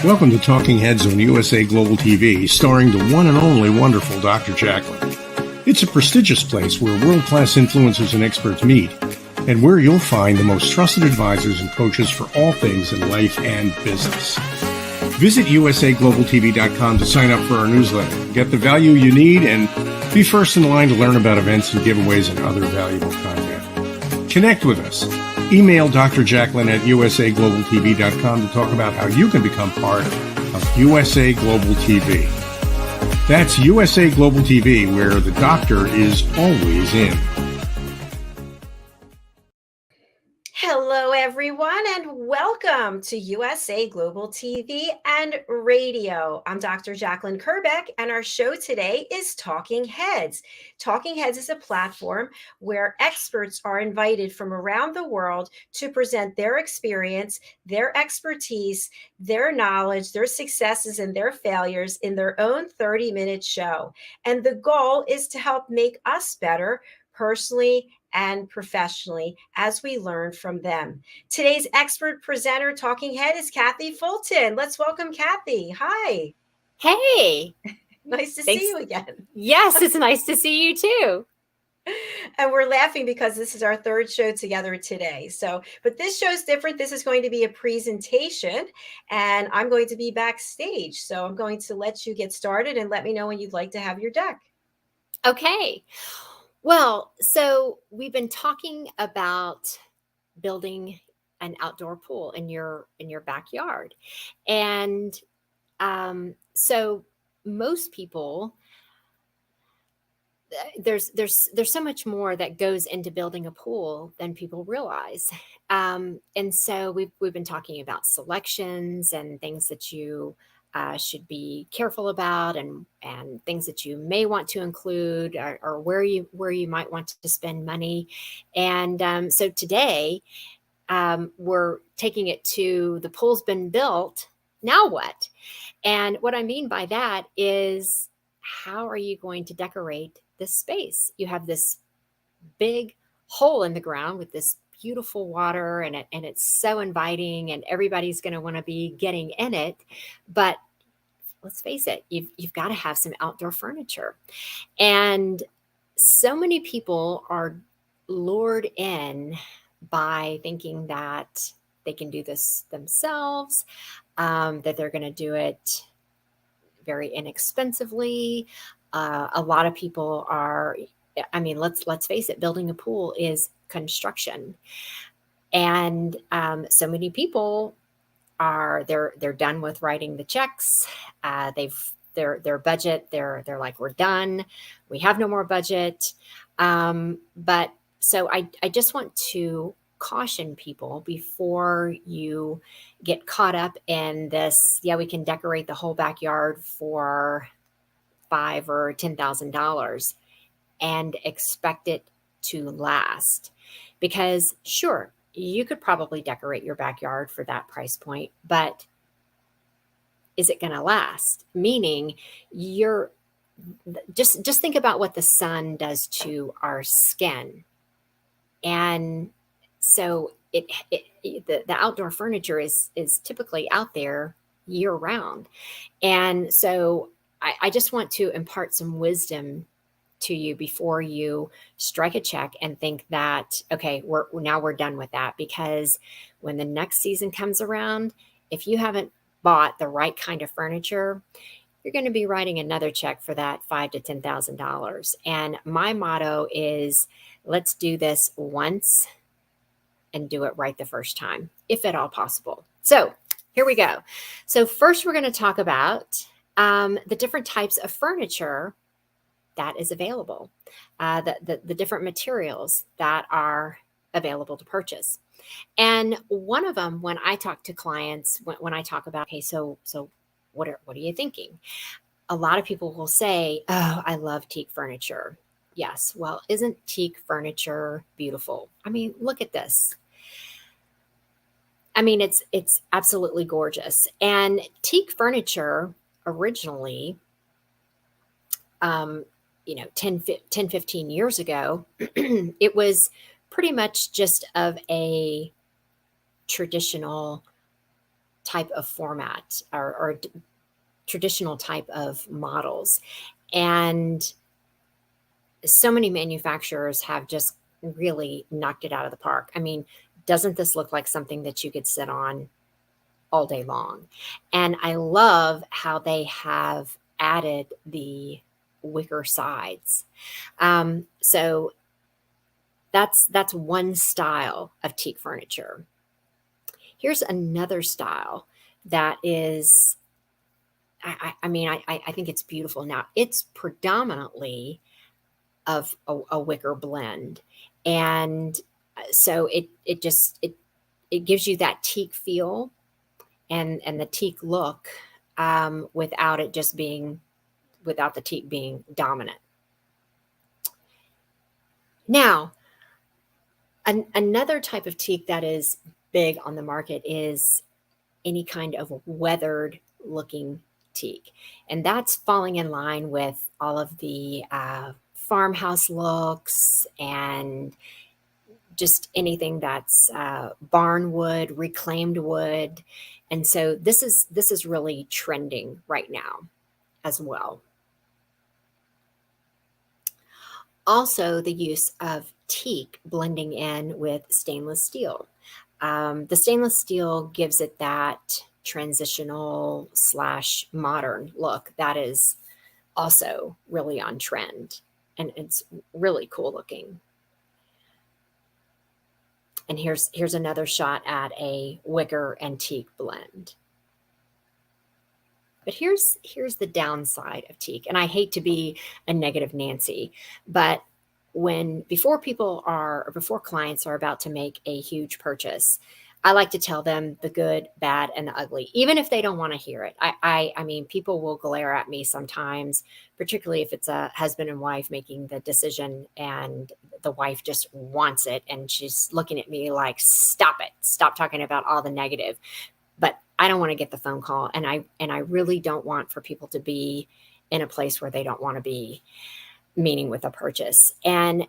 Welcome to Talking Heads on USA Global TV, starring the one and only wonderful Dr. Jacqueline. It's a prestigious place where world-class influencers and experts meet, and where you'll find the most trusted advisors and coaches for all things in life and business. Visit usaglobaltv.com to sign up for our newsletter, get the value you need, and be first in line to learn about events and giveaways and other valuable content. Connect with us. Email Dr. Jacqueline at usaglobaltv.com to talk about how you can become part of USA Global TV. That's USA Global TV, where the doctor is always in. Hello, everyone, and welcome to USA Global TV and Radio. I'm Dr. Jacqueline Kerbeck, and our show today is Talking Heads. Talking Heads is a platform where experts are invited from around the world to present their experience, their expertise, their knowledge, their successes, and their failures in their own 30-minute show. And the goal is to help make us better personally and professionally as we learn from them. Today's expert presenter talking head is Cathy Fulton. Let's welcome Cathy. Hi. Hey. Nice to see you again. Yes, it's nice to see you too. And we're laughing because this is our third show together today. But this show's different. This is going to be a presentation, and I'm going to be backstage. So I'm going to let you get started and let me know when you'd like to have your deck. Okay. Well, so we've been talking about building an outdoor pool in your backyard. And so most people, there's so much more that goes into building a pool than people realize. And so we've been talking about selections and things that you should be careful about, and things that you may want to include, or where you might want to spend money. And so today we're taking it to the pool's been built. Now what? And what I mean by that is, how are you going to decorate this space? You have this big hole in the ground with this beautiful water, and it's so inviting, and everybody's going to want to be getting in it. But let's face it, you've got to have some outdoor furniture. And so many people are lured in by thinking that they can do this themselves, that they're going to do it very inexpensively. A lot of people are, let's face it, building a pool is construction. And so many people they're done with writing the checks. Their budget, they're like, we're done. We have no more budget. But so I just want to caution people before you get caught up in this. Yeah, we can decorate the whole backyard for $5,000 or $10,000 and expect it to last. Because sure, you could probably decorate your backyard for that price point, but is it going to last? Meaning, you're just think about what the sun does to our skin. And so the outdoor furniture is typically out there year round. And so I just want to impart some wisdom to you before you strike a check and think that, okay, we're done with that. Because when the next season comes around, if you haven't bought the right kind of furniture, you're going to be writing another check for that $5,000 to $10,000. And my motto is, let's do this once and do it right the first time, if at all possible. So here we go. So first, we're going to talk about the different types of furniture that is available, the different materials that are available to purchase. And one of them, when I talk to clients, when I talk about, okay, so what are you thinking? A lot of people will say, oh, I love teak furniture. Yes. Well, isn't teak furniture beautiful? I mean, look at this. I mean, it's absolutely gorgeous. And teak furniture originally, 10, 15 years ago, it was pretty much just of a traditional type of format or traditional type of models. And so many manufacturers have just really knocked it out of the park. I mean, doesn't this look like something that you could sit on all day long? And I love how they have added the wicker sides. So that's one style of teak furniture. Here's another style that is, I mean, I think it's beautiful. Now, it's predominantly of a wicker blend. And so it gives you that teak feel and the teak look, without the teak being dominant. Now, another type of teak that is big on the market is any kind of weathered looking teak. And that's falling in line with all of the farmhouse looks and just anything that's barn wood, reclaimed wood. And so this is really trending right now as well. Also, the use of teak blending in with stainless steel. The stainless steel gives it that transitional / modern look that is also really on trend, and it's really cool looking. And here's another shot at a wicker and teak blend. But here's the downside of teak, and I hate to be a negative Nancy, but before clients are about to make a huge purchase, I like to tell them the good, bad, and the ugly, even if they don't want to hear it. I mean, people will glare at me sometimes, particularly if it's a husband and wife making the decision and the wife just wants it and she's looking at me like, stop it, stop talking about all the negative. But I don't want to get the phone call, and I really don't want for people to be in a place where they don't want to be, meaning with a purchase. And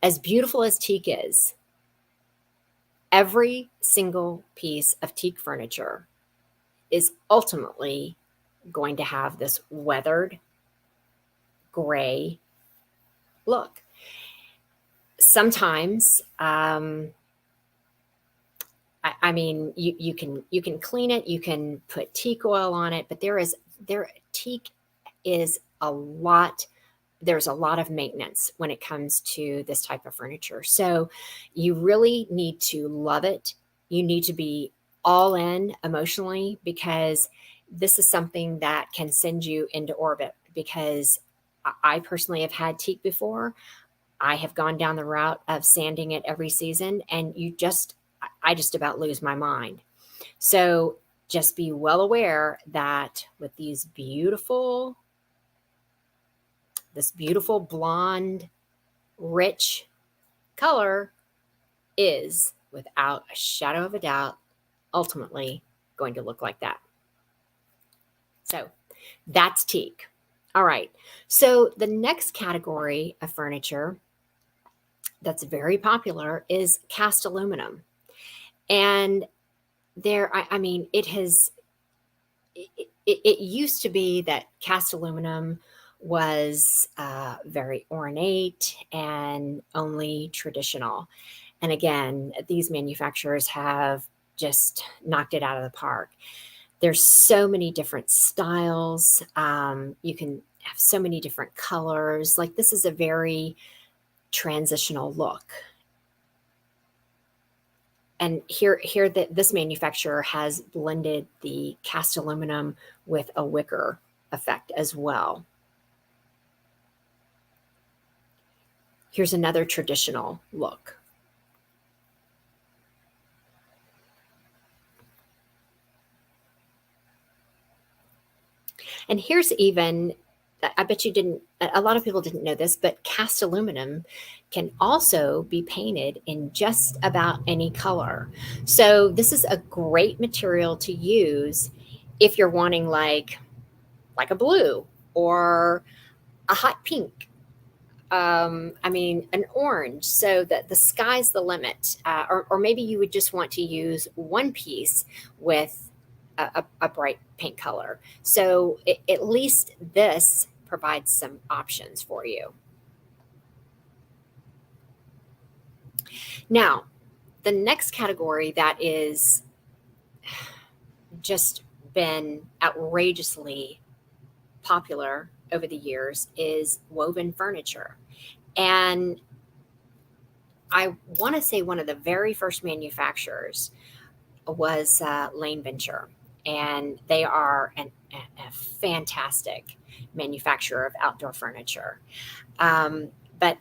as beautiful as teak is, every single piece of teak furniture is ultimately going to have this weathered gray look. Sometimes, I mean, you can clean it, you can put teak oil on it, but teak is there's a lot of maintenance when it comes to this type of furniture. So you really need to love it. You need to be all in emotionally, because this is something that can send you into orbit. Because I personally have had teak before. I have gone down the route of sanding it every season, and I just about lose my mind. So just be well aware that with this beautiful blonde, rich color is, without a shadow of a doubt, ultimately going to look like that. So that's teak. All right. So the next category of furniture that's very popular is cast aluminum. And I mean, it used to be that cast aluminum was very ornate and only traditional. And again, these manufacturers have just knocked it out of the park. There's so many different styles. You can have so many different colors. Like, this is a very transitional look. And this manufacturer has blended the cast aluminum with a wicker effect as well. Here's another traditional look. And here's even, I bet a lot of people didn't know this, but cast aluminum can also be painted in just about any color. So this is a great material to use if you're wanting like a blue or a hot pink. I mean, an orange, so that the sky's the limit. Or maybe you would just want to use one piece with a bright pink color. So at least this provides some options for you. Now, the next category that is just been outrageously popular over the years is woven furniture. And I want to say one of the very first manufacturers was Lane Venture, and they are a fantastic manufacturer of outdoor furniture. But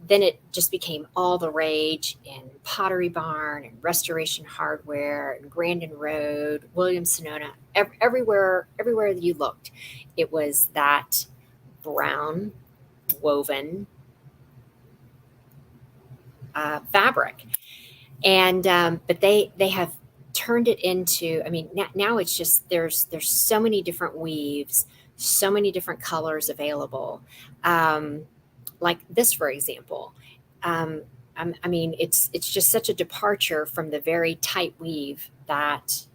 then it just became all the rage in Pottery Barn and Restoration Hardware and Grandin Road, Williams Sonoma, everywhere you looked, it was that brown woven fabric. And but they have turned it into, I mean, now it's just there's so many different weaves, so many different colors available. Like this, for example. I mean, it's just such a departure from the very tight weave that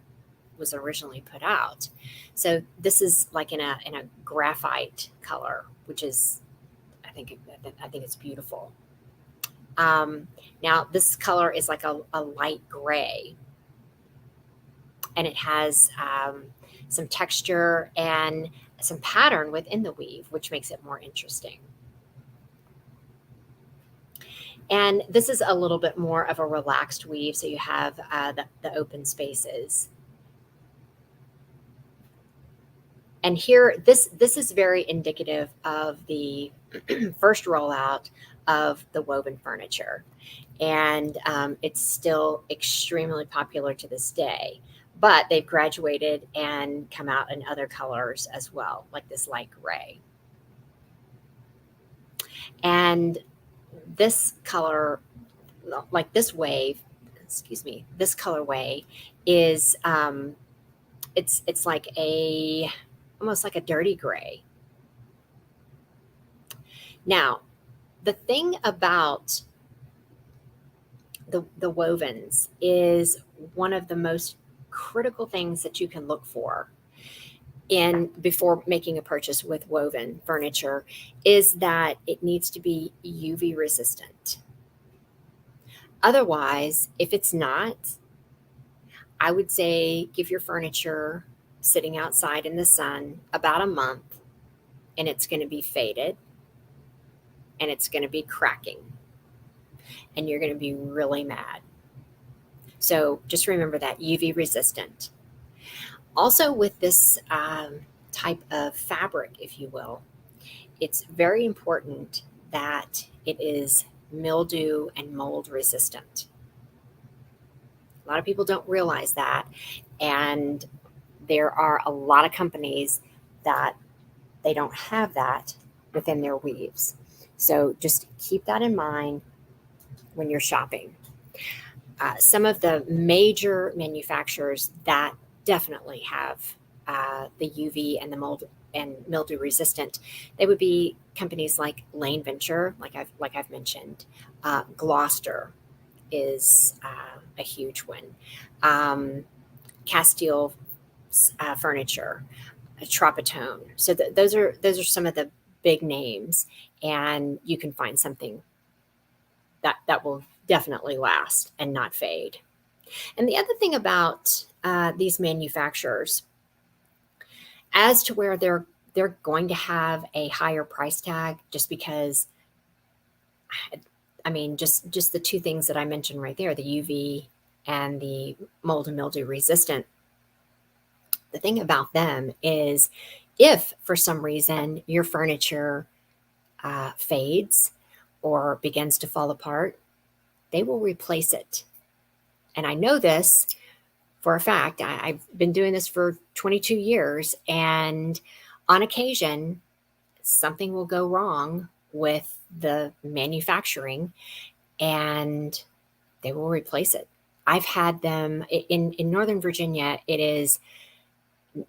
was originally put out. So this is like in a graphite color, which is I think it's beautiful. Now this color is like a light gray, and it has some texture and some pattern within the weave, which makes it more interesting. And this is a little bit more of a relaxed weave, so you have the open spaces. And here, this is very indicative of the first rollout of the woven furniture. And it's still extremely popular to this day. But they've graduated and come out in other colors as well, like this light gray. And this color, like this wave, this colorway is it's like almost like a dirty gray. Now, the thing about the wovens is one of the most critical things that you can look for before making a purchase with woven furniture is that it needs to be UV resistant. Otherwise, if it's not, I would say give your furniture sitting outside in the sun about a month, and it's going to be faded and it's going to be cracking and you're going to be really mad. So just remember that UV resistant. Also, with this type of fabric, if you will, it's very important that it is mildew and mold resistant. A lot of people don't realize that, and there are a lot of companies that they don't have that within their weaves. So just keep that in mind when you're shopping. Some of the major manufacturers that definitely have the UV and the mold and mildew resistant, they would be companies like Lane Venture, like I've mentioned. Gloucester is a huge one. Castile Furniture, Tropitone. So those are some of the big names, and you can find something that will definitely last and not fade. And the other thing about these manufacturers, as to where they're going to have a higher price tag, just because, I mean, just the two things that I mentioned right there, the UV and the mold and mildew resistant. The thing about them is, if for some reason your furniture fades or begins to fall apart, they will replace it. And I know this for a fact. I've been doing this for 22 years, and on occasion, something will go wrong with the manufacturing and they will replace it. I've had them in Northern Virginia. It is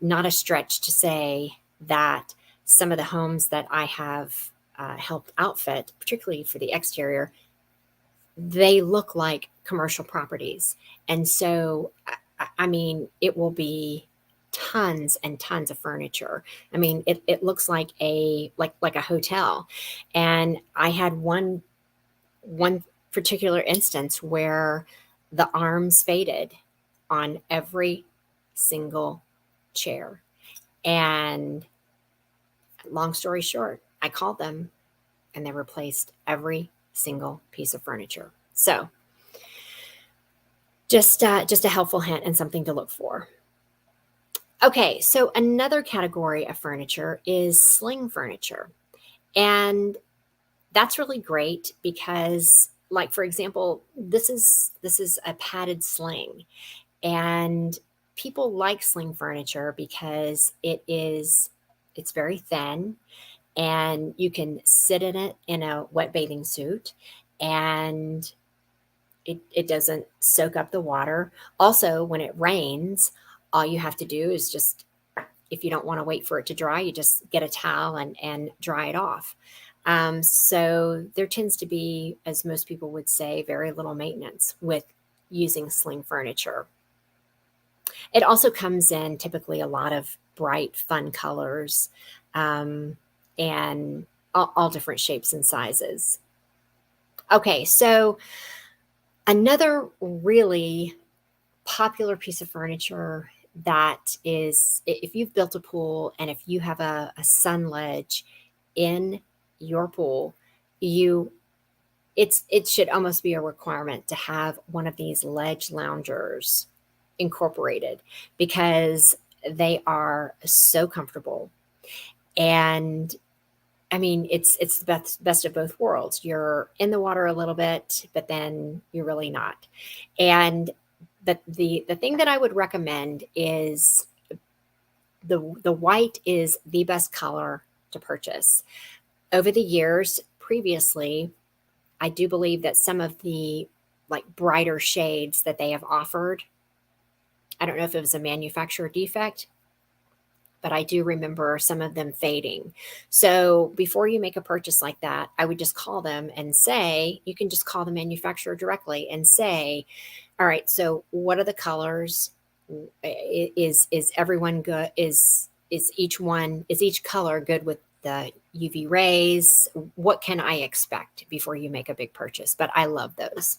not a stretch to say that some of the homes that I have helped outfit, particularly for the exterior, they look like commercial properties. And so, I mean, it will be tons and tons of furniture. I mean, it looks like a hotel. And I had one particular instance where the arms faded on every single chair. And long story short, I called them and they replaced every single piece of furniture. So just a helpful hint and something to look for. Okay, so another category of furniture is sling furniture. And that's really great because, like, for example, this is a padded sling. And people like sling furniture because it's very thin and you can sit in it in a wet bathing suit and it doesn't soak up the water. Also, when it rains, all you have to do is just, if you don't want to wait for it to dry, you just get a towel and dry it off. So there tends to be, as most people would say, very little maintenance with using sling furniture. It also comes in typically a lot of bright, fun colors, and all different shapes and sizes. Okay, so another really popular piece of furniture that is, if you've built a pool and if you have a sun ledge in your pool, it should almost be a requirement to have one of these ledge loungers incorporated because they are so comfortable. And I mean, it's the best of both worlds. You're in the water a little bit, but then you're really not. And but the thing that I would recommend is the white is the best color to purchase. Over the years, previously, I do believe that some of the like brighter shades that they have offered, I don't know if it was a manufacturer defect, but I do remember some of them fading. So before you make a purchase like that, I would just call them and say, you can just call the manufacturer directly and say, all right, so what are the colors? Is everyone good? Is each color good with the UV rays? What can I expect before you make a big purchase? But I love those.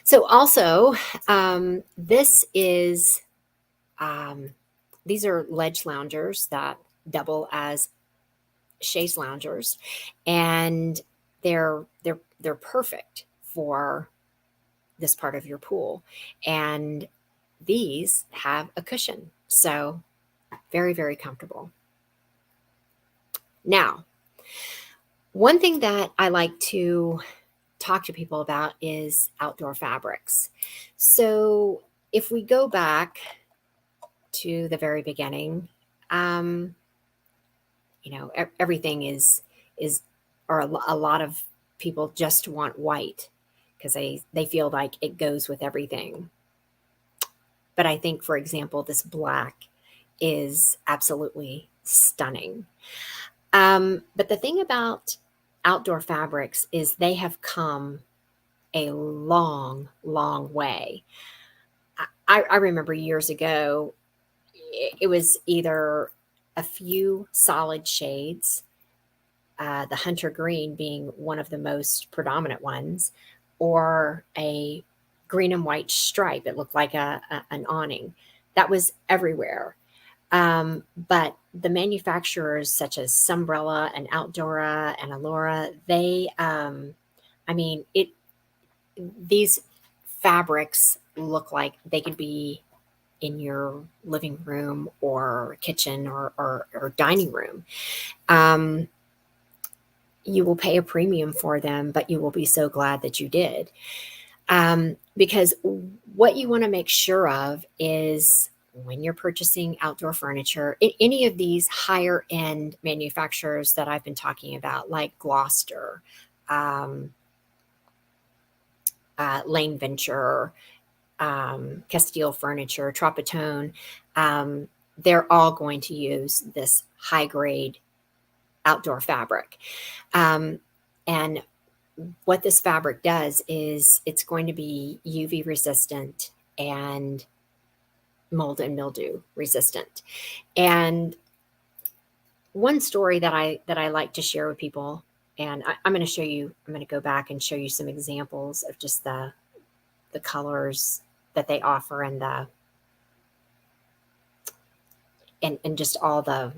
So also, these are ledge loungers that double as chaise loungers, and they're perfect for this part of your pool. And these have a cushion, so very, very comfortable. Now, one thing that I like to talk to people about is outdoor fabrics. So if we go back to the very beginning, everything is, or a lot of people just want white because they feel like it goes with everything. But I think, for example, this black is absolutely stunning. But the thing about outdoor fabrics is they have come a long, long way. I remember years ago, it was either a few solid shades, the hunter green being one of the most predominant ones, or a green and white stripe. It looked like an awning. That was everywhere. But the manufacturers such as Sunbrella and Outdora and Allura, these fabrics look like they could be in your living room or kitchen or dining room. You will pay a premium for them, but you will be so glad that you did. Because what you want to make sure of is when you're purchasing outdoor furniture, any of these higher end manufacturers that I've been talking about, like Gloucester, Lane Venture, Castile Furniture, Tropitone, they're all going to use this high grade outdoor fabric. And what this fabric does is it's going to be UV resistant and mold and mildew resistant. And one story that I like to share with people, and I'm going to show you, I'm going to go back and show you some examples of just the colors that they offer and and just all the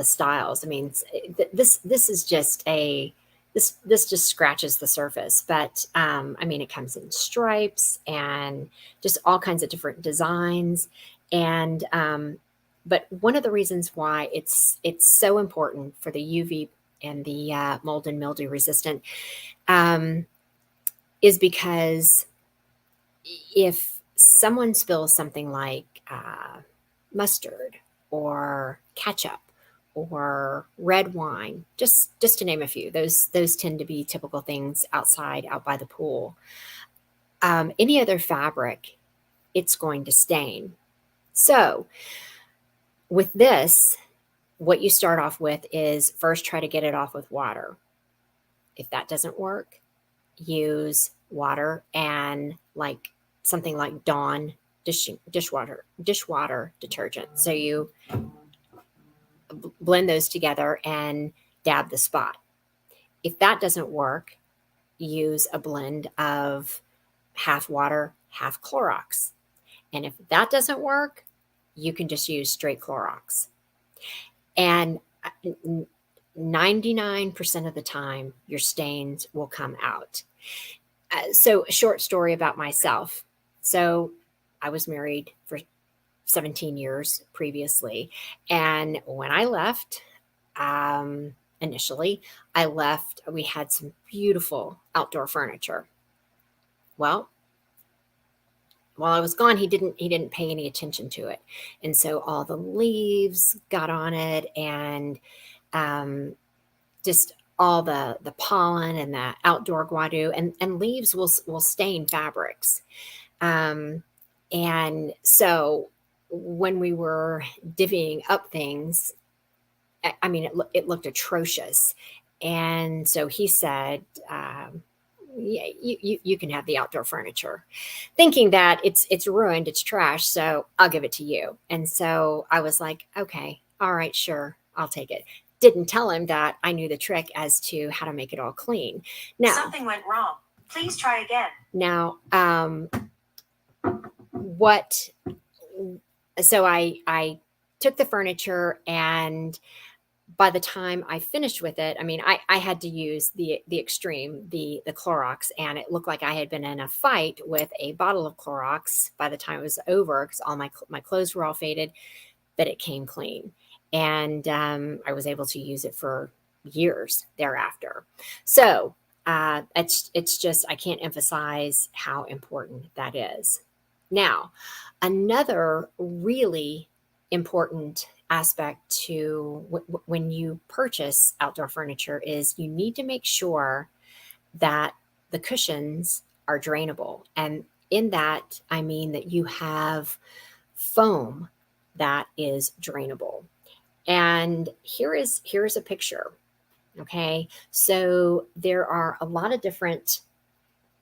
styles. I mean, this is just this just scratches the surface, but I mean, it comes in stripes and just all kinds of different designs. And but one of the reasons why it's so important for the UV and the mold and mildew resistant um, is because if someone spills something like mustard or ketchup or red wine, just to name a few, those tend to be typical things out by the pool. Any other fabric, it's going to stain. So with this, what you start off with is first try to get it off with water. If that doesn't work, use water and like something like Dawn dishwater detergent. So you blend those together and dab the spot. If that doesn't work, use a blend of half water, half Clorox. And if that doesn't work, you can just use straight Clorox. And 99% of the time, your stains will come out. So a short story about myself. So I was married for 17 years previously. And when I left, initially, we had some beautiful outdoor furniture. Well, while I was gone, he didn't pay any attention to it. And so all the leaves got on it, and just all the pollen and the outdoor guadu, and leaves will stain fabrics. And so when we were divvying up things, I mean, it looked atrocious. And so he said, yeah, you can have the outdoor furniture, thinking that it's ruined, it's trash, so I'll give it to you. And so I was like, okay, all right, sure, I'll take it. Didn't tell him that I knew the trick as to how to make it all clean. Now, something went wrong. Please try again. Now, so I took the furniture, and by the time I finished with it, I mean, I had to use the extreme, the Clorox, and it looked like I had been in a fight with a bottle of Clorox by the time it was over, because all my clothes were all faded, but it came clean. And I was able to use it for years thereafter. So it's just, I can't emphasize how important that is. Now, another really important aspect to when you purchase outdoor furniture is you need to make sure that the cushions are drainable. And in that, I mean that you have foam that is drainable. And here is a picture. Okay, so there are a lot of different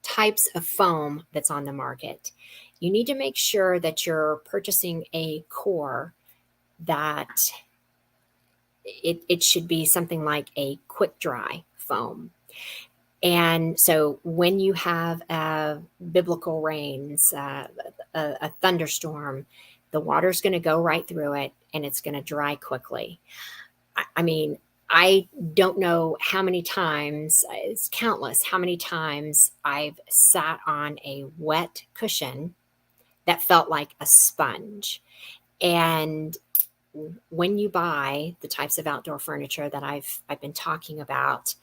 types of foam that's on the market. You need to make sure that you're purchasing a core that it should be something like a quick dry foam. And so when you have biblical rains, a thunderstorm, the water's going to go right through it and it's going to dry quickly. I mean, I don't know how many times, it's countless, how many times I've sat on a wet cushion that felt like a sponge. And when you buy the types of outdoor furniture that I've been talking about,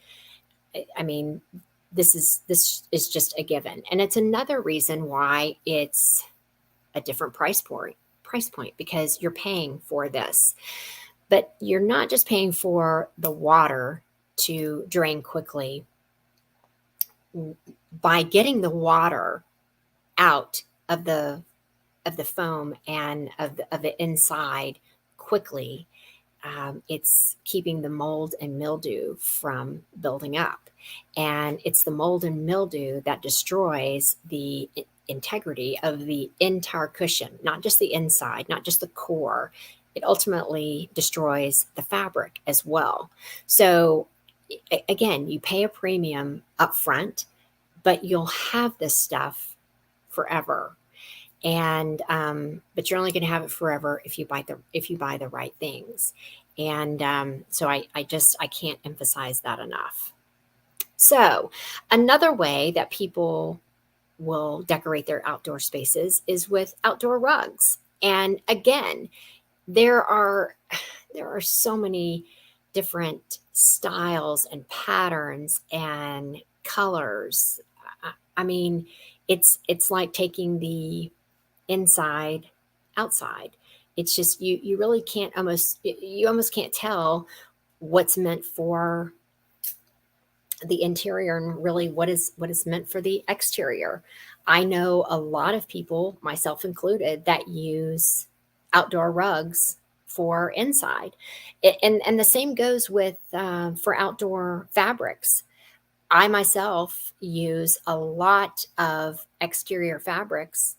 I mean, this is just a given. And it's another reason why it's a different price point, because you're paying for this. But you're not just paying for the water to drain quickly. By getting the water out of the foam and of the inside quickly, it's keeping the mold and mildew from building up. And it's the mold and mildew that destroys the integrity of the entire cushion, not just the inside, not just the core. It ultimately destroys the fabric as well. So again, you pay a premium up front, but you'll have this stuff forever. And but you're only going to have it forever if you buy the right things. And so I can't emphasize that enough. So another way that people will decorate their outdoor spaces is with outdoor rugs. And again, there are so many different styles and patterns and colors. I mean, it's like taking the inside outside. It's just you really can't you almost can't tell what's meant for the interior and really what is meant for the exterior. I know a lot of people, myself included, that use outdoor rugs for inside. And the same goes with for outdoor fabrics. I myself use a lot of exterior fabrics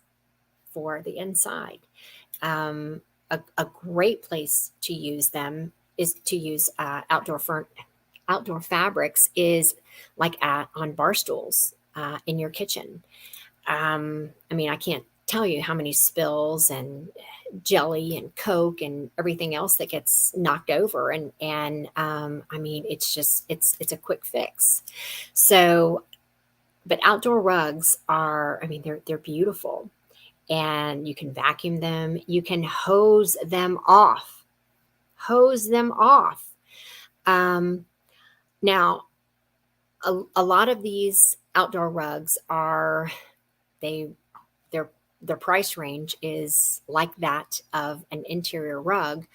for the inside. A great place to use them is to use outdoor fabrics is like on bar stools in your kitchen. I mean, I can't tell you how many spills and jelly and Coke and everything else that gets knocked over. And I mean, it's a quick fix. So, but outdoor rugs are, I mean, they're beautiful, and you can vacuum them. You can hose them off. Now, a lot of these outdoor rugs are their price range is like that of an interior rug,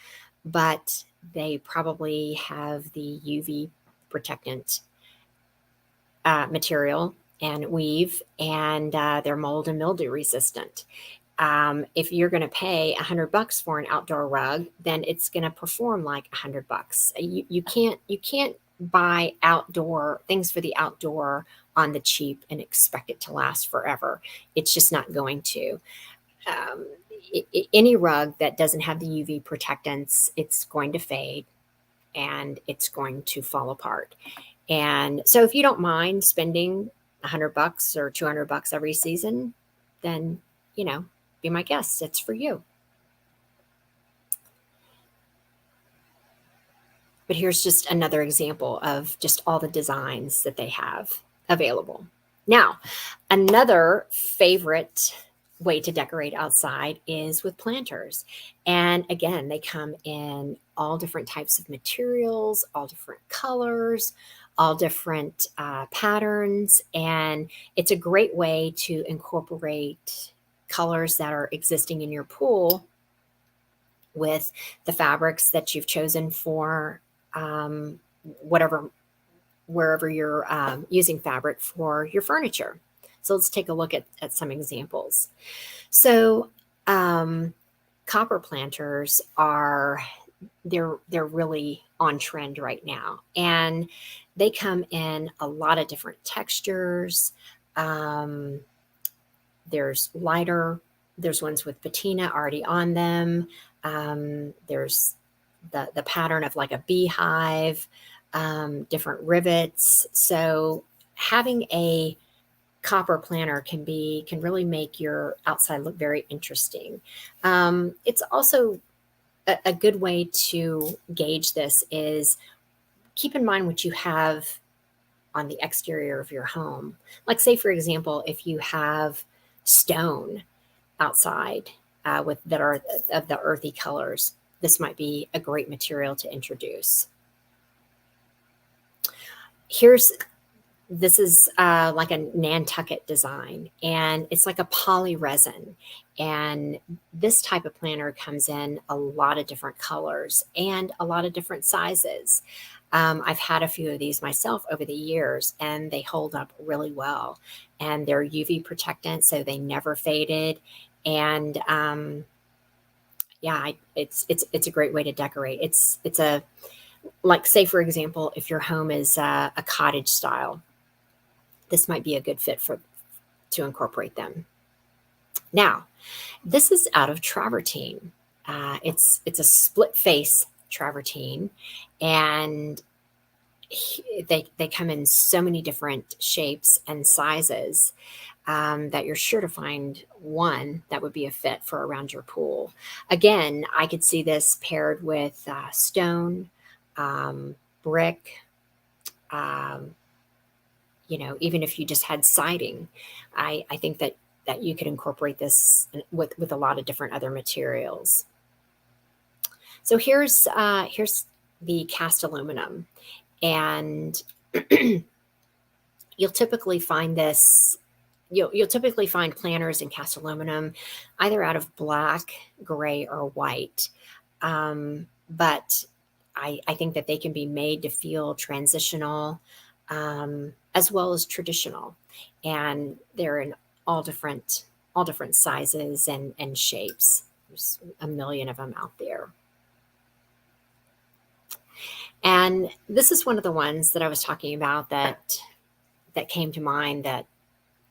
but they probably have the UV protectant material and weave, and they're mold and mildew resistant. If you're going to pay $100 for an outdoor rug, then it's going to perform like $100. You can't buy outdoor things for the outdoor on the cheap and expect it to last forever. It's just not going to. Any rug that doesn't have the UV protectants, it's going to fade and it's going to fall apart. And so if you don't mind spending $100 or $200 every season, then, be my guest. It's for you. But here's just another example of just all the designs that they have available. Now, another favorite way to decorate outside is with planters. And again, they come in all different types of materials, all different colors, all different patterns. And it's a great way to incorporate colors that are existing in your pool with the fabrics that you've chosen for wherever you're using fabric for your furniture. So let's take a look at some examples. So copper planters they're really on trend right now, and they come in a lot of different textures. There's ones with patina already on them. There's the pattern of like a beehive, different rivets. So having a copper planter can really make your outside look very interesting. It's also a good way to gauge this is keep in mind what you have on the exterior of your home. Like say, for example, if you have stone outside that are of the earthy colors, this might be a great material to introduce. This is like a Nantucket design, and it's like a poly resin. And this type of planter comes in a lot of different colors and a lot of different sizes. I've had a few of these myself over the years, and they hold up really well. And they're UV protectant, so they never faded. And it's a great way to decorate. It's like say, for example, if your home is a cottage style, this might be a good fit to incorporate them. Now, this is out of travertine. It's a split face travertine, and they come in so many different shapes and sizes that you're sure to find one that would be a fit for around your pool. Again, I could see this paired with stone, brick. Um, even if you just had siding, I think that you could incorporate this with a lot of different other materials. So here's the cast aluminum, and you'll typically find this. You'll typically find planters in cast aluminum, either out of black, gray, or white. But I think that they can be made to feel transitional, as well as traditional, and they're in all different sizes and shapes. There's a million of them out there. And this is one of the ones that I was talking about that came to mind, that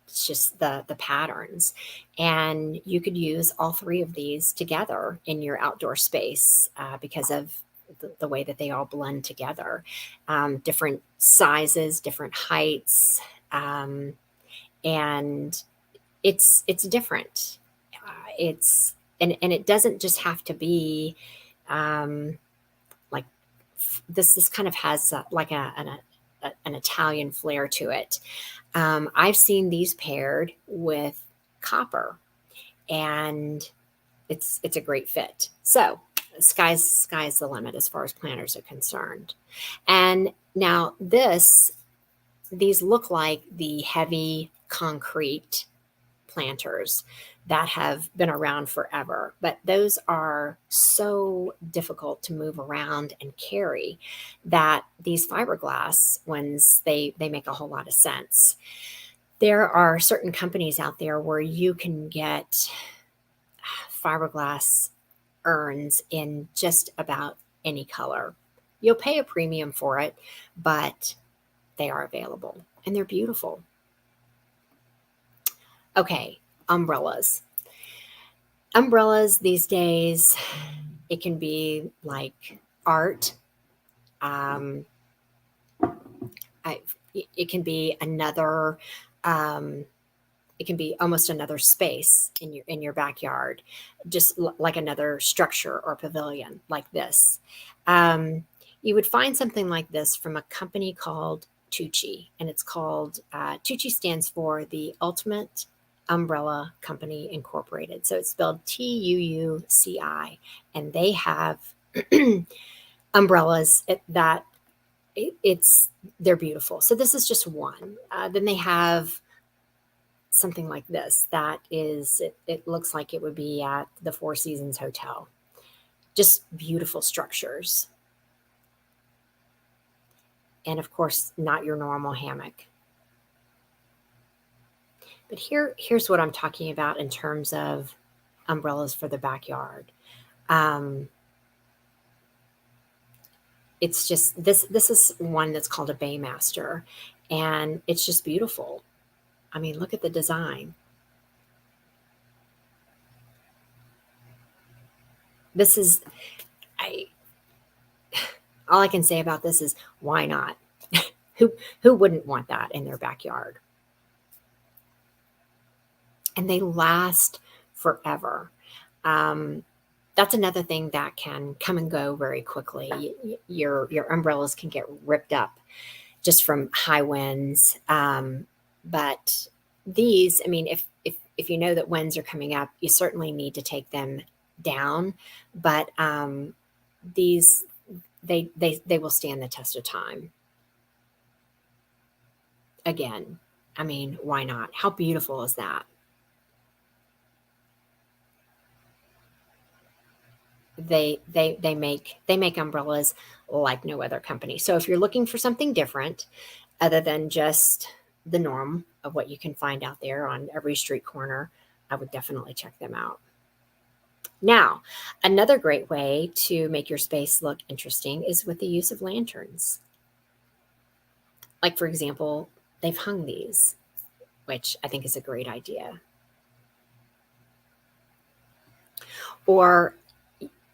it's just the patterns. And you could use all three of these together in your outdoor space because of the way that they all blend together. Different sizes, different heights, and it's different. And it doesn't just have to be like this. This kind of has like an Italian flair to it. I've seen these paired with copper, and it's a great fit. So sky's the limit as far as planters are concerned. And now these look like the heavy concrete planters that have been around forever, but those are so difficult to move around and carry that these fiberglass ones, they make a whole lot of sense. There are certain companies out there where you can get fiberglass urns in just about any color. You'll pay a premium for it, but they are available and they're beautiful. Okay, umbrellas. Umbrellas these days, it can be like art. It can be another. It can be almost another space in your backyard, just like another structure or pavilion like this. You would find something like this from a company called Tucci, and it's called Tucci stands for the Ultimate Umbrella Company Incorporated. So it's spelled Tuuci, and they have umbrellas that they're beautiful. So this is just one. Then they have something like this that is it looks like it would be at the Four Seasons Hotel. Just beautiful structures. And of course, not your normal hammock. But here's what I'm talking about in terms of umbrellas for the backyard. It's just this is one that's called a Baymaster, and it's just beautiful. I mean, look at the design. This is all I can say about this is why not? Who wouldn't want that in their backyard? And they last forever. That's another thing that can come and go very quickly. Your umbrellas can get ripped up just from high winds. But these, I mean, if you know that winds are coming up, you certainly need to take them down. But these, they will stand the test of time. Again, I mean, why not? How beautiful is that? They make umbrellas like no other company. So if you're looking for something different, other than just the norm of what you can find out there on every street corner, I would definitely check them out. Now, another great way to make your space look interesting is with the use of lanterns. Like, for example, they've hung these, which I think is a great idea. Or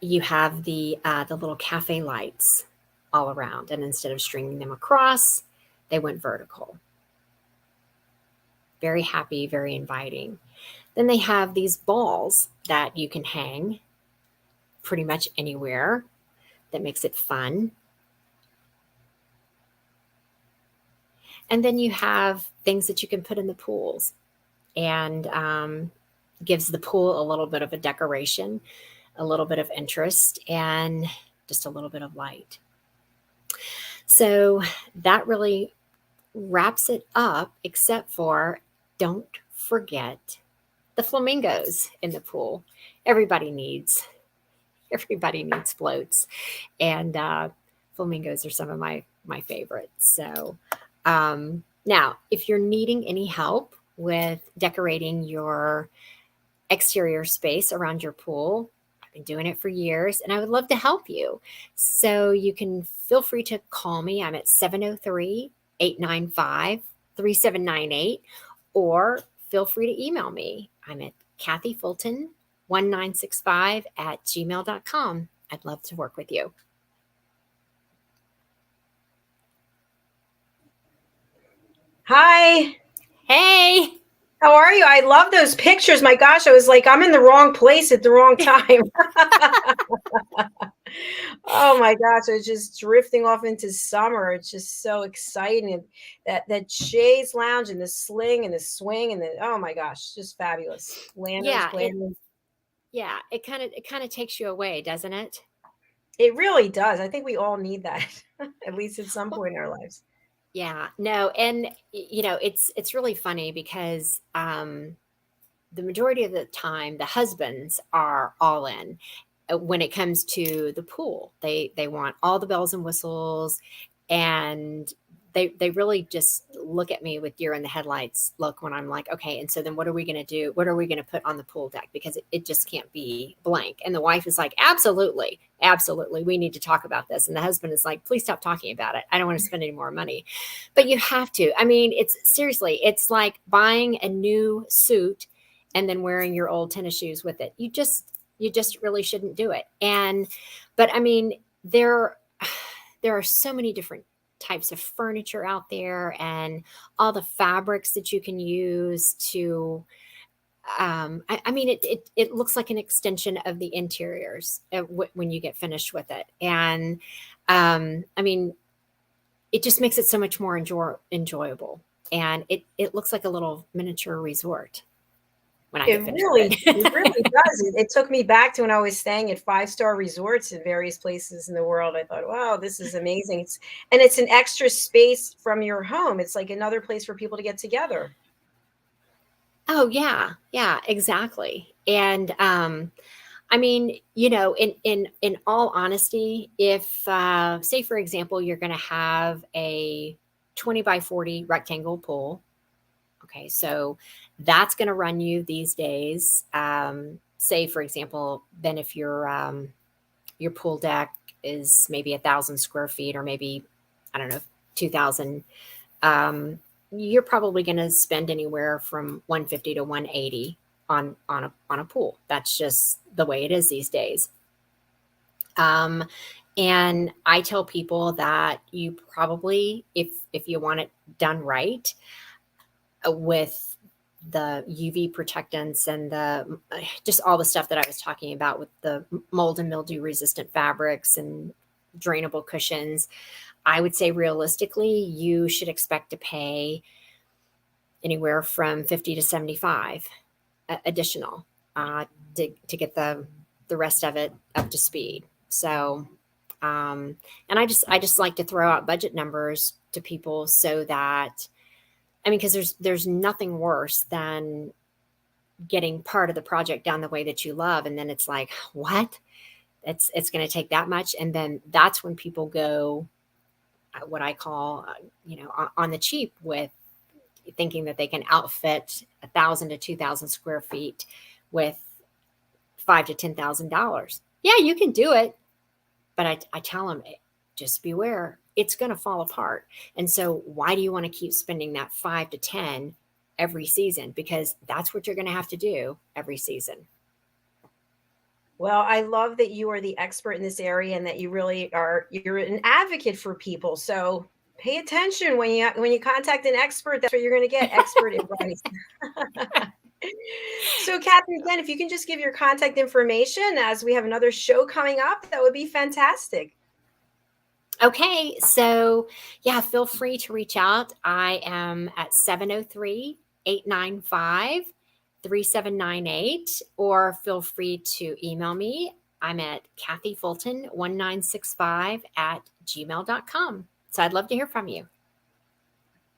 you have the little cafe lights all around, and instead of stringing them across, they went vertical. Very happy, very inviting. Then they have these balls that you can hang pretty much anywhere. That makes it fun. And then you have things that you can put in the pools, and gives the pool a little bit of a decoration, a little bit of interest, and just a little bit of light. So that really wraps it up, except for don't forget the flamingos in the pool. Everybody needs floats, and flamingos are some of my favorites. So now, if you're needing any help with decorating your exterior space around your pool, I've been doing it for years, and I would love to help you. So you can feel free to call me. I'm at 703-895-3798, or feel free to email me. I'm at Cathy Fulton 1965@gmail.com. I'd love to work with you. Hi. Hey. How are you? I love those pictures. My gosh, I was like, I'm in the wrong place at the wrong time. Oh my gosh, I was just drifting off into summer. It's just so exciting. And that chaise lounge and the sling and the swing and the, oh my gosh, just fabulous. Lanterns, Yeah, flames. it kind of takes you away, doesn't it? It really does. I think we all need that, at least at some point in our lives. Yeah, no, and it's really funny because the majority of the time the husbands are all in when it comes to the pool. They want all the bells and whistles, and they really just look at me with deer in the headlights look when I'm like, okay, and so then what are we going to do? What are we going to put on the pool deck? Because it just can't be blank. And the wife is like, absolutely, absolutely, we need to talk about this. And the husband is like, please stop talking about it. I don't want to spend any more money. But you have to. I mean, it's like buying a new suit and then wearing your old tennis shoes with it. You just really shouldn't do it. But I mean, there are so many different types of furniture out there, and all the fabrics that you can use to I mean, it looks like an extension of the interiors when you get finished with it. And I mean, it just makes it so much more enjoyable, and it looks like a little miniature resort when I get finished with it. It really does. It took me back to when I was staying at 5-star resorts in various places in the world. I thought, wow, this is amazing. It's an extra space from your home. It's like another place for people to get together. Oh yeah, yeah, exactly. And I mean, in all honesty, if say for example, you're going to have a 20 by 40 rectangle pool. Okay, so that's going to run you these days. Say for example, then if your pool deck is maybe 1,000 square feet, or maybe, I don't know, 2,000. You're probably going to spend anywhere from 150 to 180 on a pool. That's just the way it is these days. And I tell people that you probably, if you want it done right, with the UV protectants and the just all the stuff that I was talking about with the mold and mildew resistant fabrics and drainable cushions, I would say realistically, you should expect to pay anywhere from 50 to 75 additional to get the rest of it up to speed. So, and I just like to throw out budget numbers to people so that, I mean, because there's nothing worse than getting part of the project done the way that you love, and then it's like, what? It's going to take that much, and then that's when people go, what I call, on the cheap, with thinking that they can outfit 1,000 to 2,000 square feet with $5,000 to $10,000. Yeah, you can do it, but I tell them, just beware, it's going to fall apart. And so why do you want to keep spending that 5 to 10 every season? Because that's what you're going to have to do every season. Well, I love that you are the expert in this area and that you really you're an advocate for people. So pay attention when you contact an expert, that's what you're going to get, expert advice. So Cathy, again, if you can just give your contact information as we have another show coming up, that would be fantastic. Okay, so yeah, feel free to reach out. I am at 703-895-3798, or feel free to email me. I'm at cathyfulton1965@gmail.com. So I'd love to hear from you.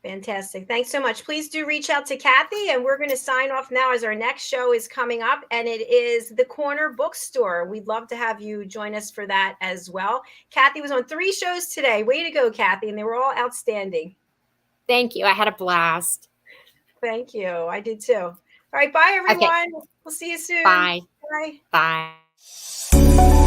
Fantastic. Thanks so much. Please do reach out to Cathy, and we're going to sign off now as our next show is coming up, and it is The Corner Bookstore. We'd love to have you join us for that as well. Cathy was on 3 shows today. Way to go, Cathy, and they were all outstanding. Thank you. I had a blast. Thank you. I did too. All right. Bye, everyone. Okay. We'll see you soon. Bye. Bye. Bye.